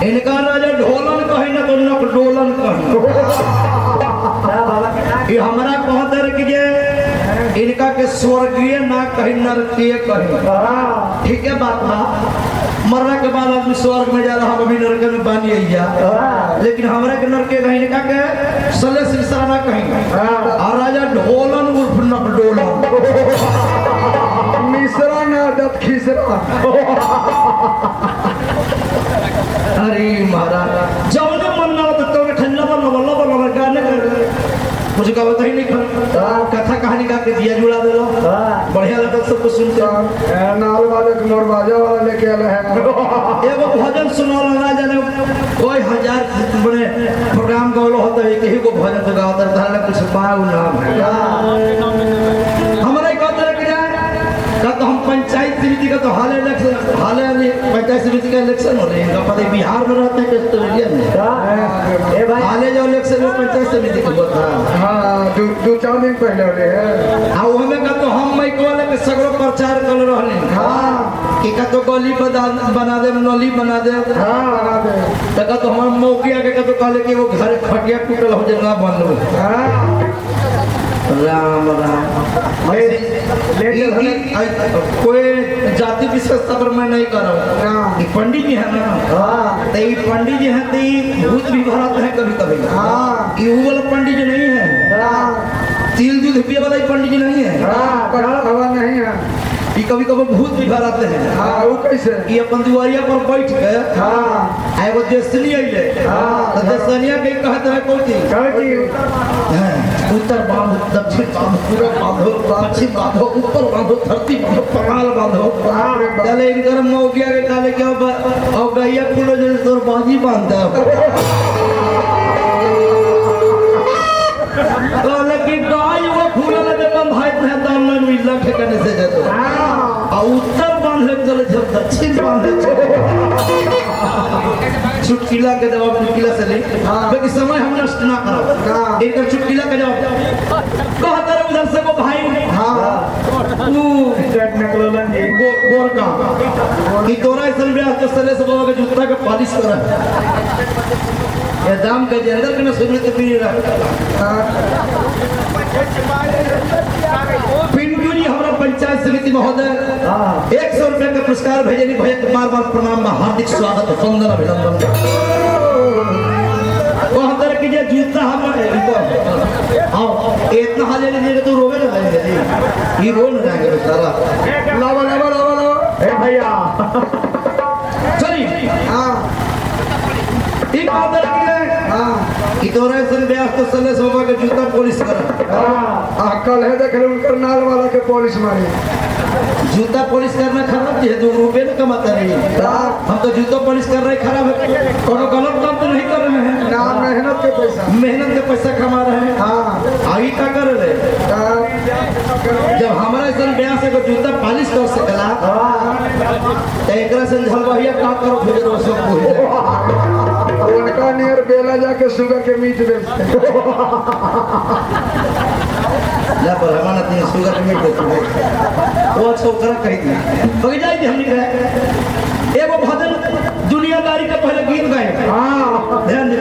इनका राजा ढोलन कही ना तो नक डोलन कही। ये हमारा कहते रहे कि जे इनका के स्वर्गीय ना कही नरकीय कही। ठीक है बात बा, मरने के बाद आदमी स्वर्ग में जा रहा, हम अभी नरक में बानी जा, लेकिन हमारा के नरके कहीं इनका के सले सिलसिला ना कहीं। और राजा ढोलन उर्फ नक डोलन मिश्रा ना दत खिसरा। अरे महाराज जब मन ना होता तो ठंडा बल्ला गाने कर मुझे कहा ही नहीं कथा कहानी गा के दिया जुड़ा दे लो बढ़िया लगता सब कुछ सुनते। नाल वाले मोर बाजा वाला लेके आले हैं। एगो भजन सुनो ना जाने कोई हजार बड़े प्रोग्राम गौलो होता है यही को भजन तो गाता है ताला कुछ पाऊ नाम है। हमारे कहते हैं कि का तो हम पंचायत समिति का तो हाले इलेक्शन हाले पंचायत समिति का इलेक्शन हो रहे हैं पता बिहार में रहते हैं ऑस्ट्रेलिया में हाले जो इलेक्शन में पंचायत समिति का हुआ था। हाँ दो चार दिन पहले हो रहे हैं। हाँ हमें का तो हम मैं को लेके सगरो प्रचार कर रहे हैं। हाँ कि का तो गली बना दे नली बना दे। हाँ बना दे का तो हम मौके आके का तो कहले कि वो घर खटिया टूटल हो जाएगा बन लो। राम राम कोई जाति विशेषता पर मैं नहीं कर रहा हूँ। पंडित जी है ना तो ये पंडित जी है तो भूत भी भराते हैं कभी कभी। ये वो वाला पंडित जी नहीं है, तिल दूध पिए वाला पंडित जी नहीं है, हवा नहीं है। ये कभी कभी भूत भी भराते हैं। वो कैसे ये अपन दुआरिया पर बैठ के एगो देसनी अइले तो देसनिया के कहत है कोती उत्तर बांधो दक्षिण बांधो पूरब बांधो पश्चिम बांधो ऊपर बांधो धरती बांधो पगाल बांधो। चले इनकर मौगिया के काले क्या और गैया फूलो जैसे तोर बाजी बांधता लेकिन गाय वो फूलो लगे बंधाई है दाम में मिल रखे करने से जाते और उत्तर बांधे चले जब दक्षिण बांधे चुटकिला के जवाब चुटकिला से ले बाकी समय हम नष्ट ना करो। एक चुटकिला का जवाब कहता है उधर से वो भाई तू निकलन जी गोर का कि तोरा इस ब्याह तो सले से बाबा के जूता के पॉलिश करा ये दाम के अंदर के ना सुनने तो पी रहा पिंटू जी हमारा पंचायत समिति महोदय 100 रुपए का पुरस्कार भेजे भैया के बार बार प्रणाम हार्दिक स्वागत वंदन अभिनंदन। कहतर की जे जूता हमारे इतना हाले लीजिएगा तो रोवे ना जाएंगे ये रो ना जाएंगे बेचारा। लावा लावा लावा लावा भैया चलिए ठीक कहतर की कि तोरा सन ब्याह तो सले सोबा के जूता पॉलिश करा। कल है देख रहे उनकर नाल वाला के पॉलिश मारी जूता पॉलिश करना खराब है 2 रुपए न कमाता नहीं। हम तो जूता पॉलिश कर रहे खराब है कोनो गलत काम तो नहीं कर रहे हैं ना मेहनत के पैसा कमा रहे हैं। आगे क्या कर रहे जब हमारा सन ब्याह से जूता पॉलिश कर सकला तो एकरा से झलवाहिया का करो फिर सब उनका नियर बेला जाके सुगर के मीट बेचते ला पर हमारा तीन सुगर के मीट बेचते वो छोकरा कही थी बगी जाई थी हमने कहे एगो भजन दुनियादारी का पहले गीत गाए। ध्यान दे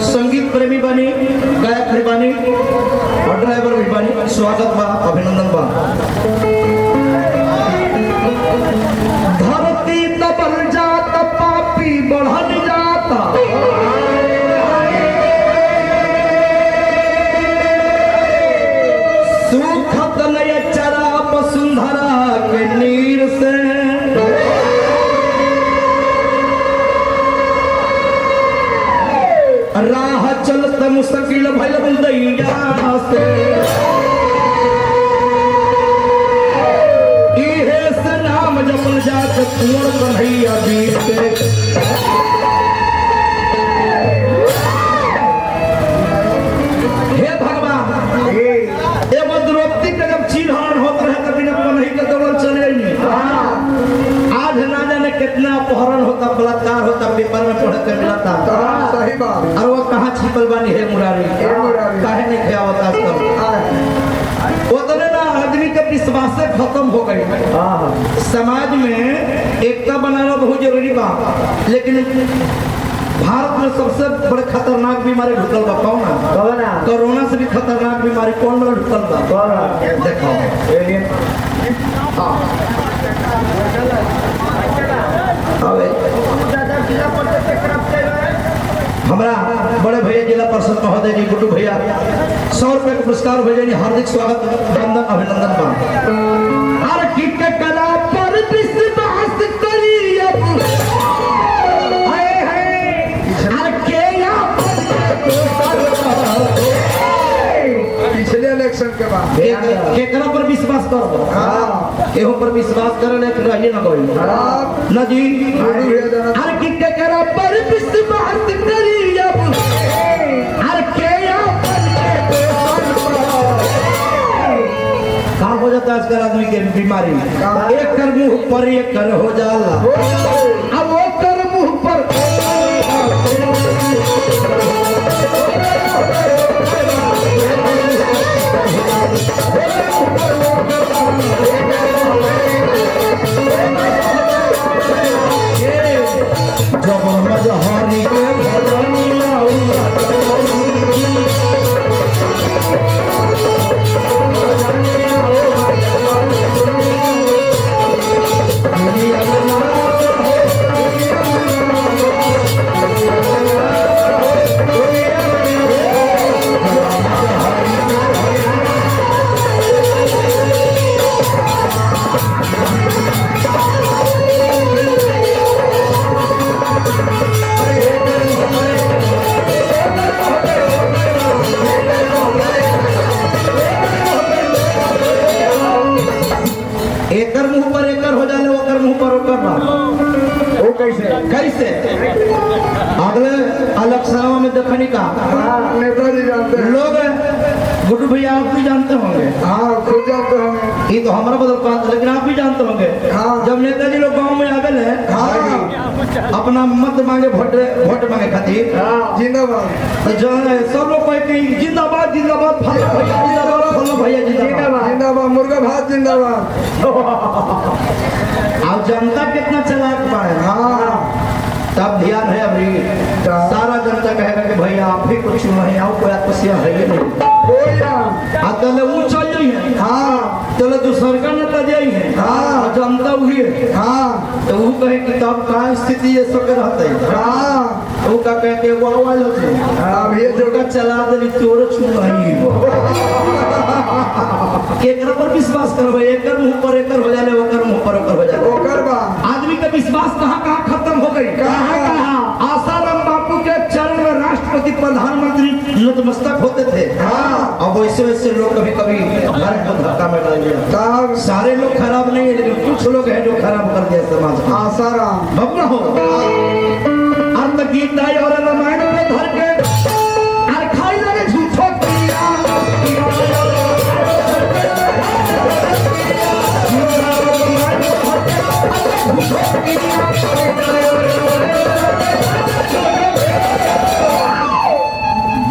संगीत प्रेमी बनी गायक भी बनी और ड्राइवर भी बनी स्वागत बा अभिनंदन बा। धरती दबल जाता पापी बढ़ल जाता सुखत नय चरा वसुंधरा के नीर से राह चलत मुश्किल भइल बुलदैया से इहे से नाम जपल जात कुंवर कन्हैया वीर के। हे भगवान एगो द्रौपदी के पेपर में पढ़ के मिला था। सही बात। और वो कहाँ छिपल बानी है मुरारी, काहे नहीं खे आवत आजकल। उतने ना आदमी के विश्वास से खत्म हो गई। समाज में एकता बनाना बहुत जरूरी बा, लेकिन भारत में सबसे बड़े खतरनाक बीमारी ढुकल बा कौन? कोरोना से भी खतरनाक बीमारी कौन बड़ा ढुकल बा? देखो हमारा बड़े भैया जिला परिषद महोदय जी गुड्डू भैया 100 रुपए का पुरस्कार भेजे, हार्दिक स्वागत वंदन अभिनंदन बा। हर किट के कला पर विश्वास करी अब पिछले इलेक्शन के बाद केकरा पर विश्वास करो? एहो पर विश्वास करे ले रहिए न कोई न जी। हर की केकरा पर विश्वास करी अब हर के का हो जाता है आजकल आदमी के बीमारी, एक कर मुंह पर एक कर हो जाला। अब वो कर मुंह पर जब मजहारी के एकर मुंह पर एकर हो जाले, ओकर मुंह पर ओकर ना। वो कैसे अगले इलेक्शन में देखने का नेताजी जानते हैं, लोग गुड्डू भैया आप भी जानते होंगे। खुद जानते होंगे। ये तो हमारा बदल पास, लेकिन आप भी जानते होंगे। जब नेताजी लोग गांव में आवे ले अपना मत मांगे वोट मांगे खातिर जिंदाबाद, तो जो सब लोग कहते हैं जिंदाबाद जिंदाबाद, फला भैया जिंदाबाद, फला भैया जिंदाबाद, जिंदाबाद, मुर्गा भात जिंदाबाद। अब जनता कितना चलाक पाए। तब ध्यान है अभी सारा जनता कहेगा कि भैया आप ही कुछ नहीं, आओ कोई आत्मसिया है ही नहीं। चले वो चल जाइए, चले दूसर का नेता जाइए, जनता वही है। तो वो कहे कि तब का स्थिति ये सब रहते हैं। वो का कह के वो आवाज होते अब ये जो का चला दे तोड़ छुआई केकरा पर विश्वास करबे? एकर मुंह पर एकर हो जाले, ओकर मुंह पर ओकर हो जाले। ओकर बा आदमी का विश्वास कहां खत्म हो गई। कहां आसाराम बापू के चरण में राष्ट्रपति प्रधानमंत्री नतमस्तक होते थे। अब वैसे वैसे लोग कभी कभी घर को धक्का में डाल दिया। सारे लोग खराब नहीं है, लेकिन कुछ लोग हैं जो खराब कर दिया समाज को। आसाराम बबना हो अंत गीता और रामायण में धर के और खाई लगे झूठो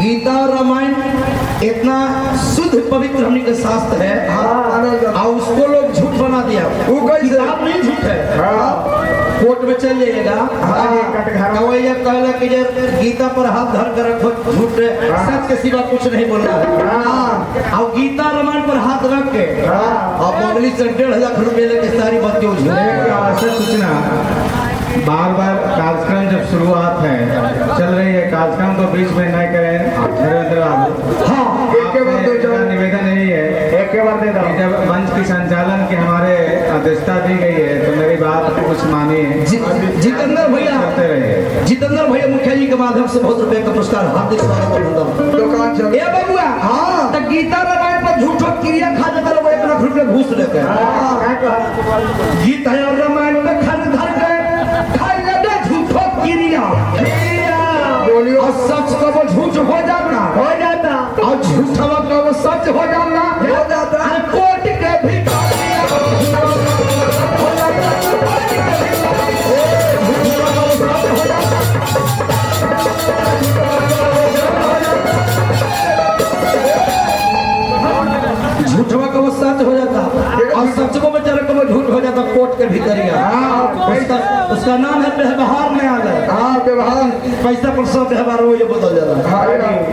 गीता और रामायण इतना शुद्ध पवित्र हमने के शास्त्र है, और उसको लोग झूठ बना दिया। वो किताब नहीं झूठ है। कोर्ट में चल जाइएगा, कवैया कहला कि गीता पर हाथ धर कर रखो, झूठ सच के सिवा कुछ नहीं बोलना है। और गीता रामायण पर हाथ रख के और पब्लिक से 1.5 लाख रुपए लेके सारी बातें सूचना बार बार कार्यक्रम जब शुरुआत है चल रही है, कार्यक्रम को बीच में न करें नरेंद्र बाबू। एक के बाद दो निवेदन यही है, एक के बाद दे दो। जब मंच की संचालन की हमारे अध्यक्षता दी गई है तो मेरी बात कुछ मानिए। जितेंद्र भैया करते रहिए। जितेंद्र भैया मुखिया जी के माध्यम से बहुत रुपए का पुरस्कार हार्दिक स्वागत। दुकान चल ए बबुआ तो गीता रामायण पर झूठो क्रिया खा जाता है, 1 लाख रुपए घूस लेते हैं। गीता और रामायण में खन धर के खाई लेते झूठो क्रिया, बोलियो और सच का वो झूठ हो जाता और झूठा का वो सच हो जाता है। कोर्ट के भी हो जाता झूठवा का वो सच हो जाता और सच को बेचारे को वो झूठ हो जाता कोर्ट के भीतर ही उसका नाम है व्यवहार में आ गया। हाँ व्यवहार पैसा पर सब व्यवहार वो ये बदल जाता हाँ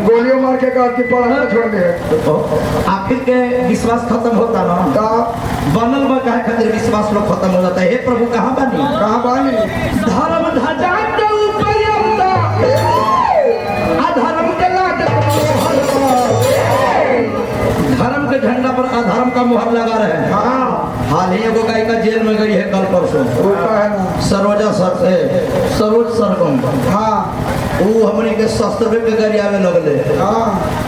गोलियों मार के कहा कि पढ़ना छोड़ दे आखिर के विश्वास खत्म होता ना बनल में कहे खातिर विश्वास लोग खत्म हो जाता है। हे प्रभु कहाँ बानी कहाँ बानी धर्म ध्वजा के ऊपर अवता अधर्म के लाट धर्म के झंडा पर अधर्म का मुहर लगा रहे हैं। हाँ हाल ही एगो गायिका जेल में गई है कल परसों होता है ना सरोजा सरोज सरगम हाँ वो हमने के शस्त्र पे गरिया में लगले हाँ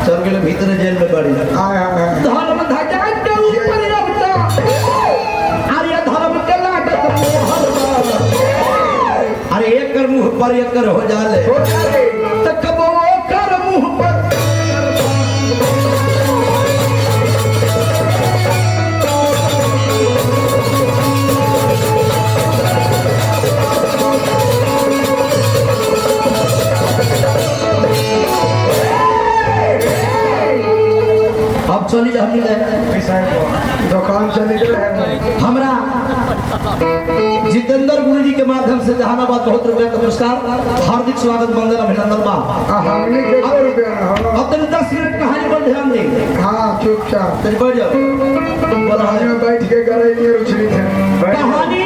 चल गए भीतर जेल में गड़ी धर्म ध्वजा के ऊपर अवता अरे धर्म के लाट अरे एक कर मुंह पर एक कर हो जाले तो कब वो कर मुंह पर अब चली जा हमनी दुकान चली गए हमरा जितेंद्र गुरु जी के माध्यम से जहानाबाद बहुत रुपया का पुरस्कार हार्दिक स्वागत वंदन अभिनंदन बा हमने के 100 रुपया ना अब तक 10 मिनट कहानी पर ध्यान दें। हाँ चुपचाप तेरे बढ़ जाओ कहानी में बैठ के गए नहीं रुचि थे कहानी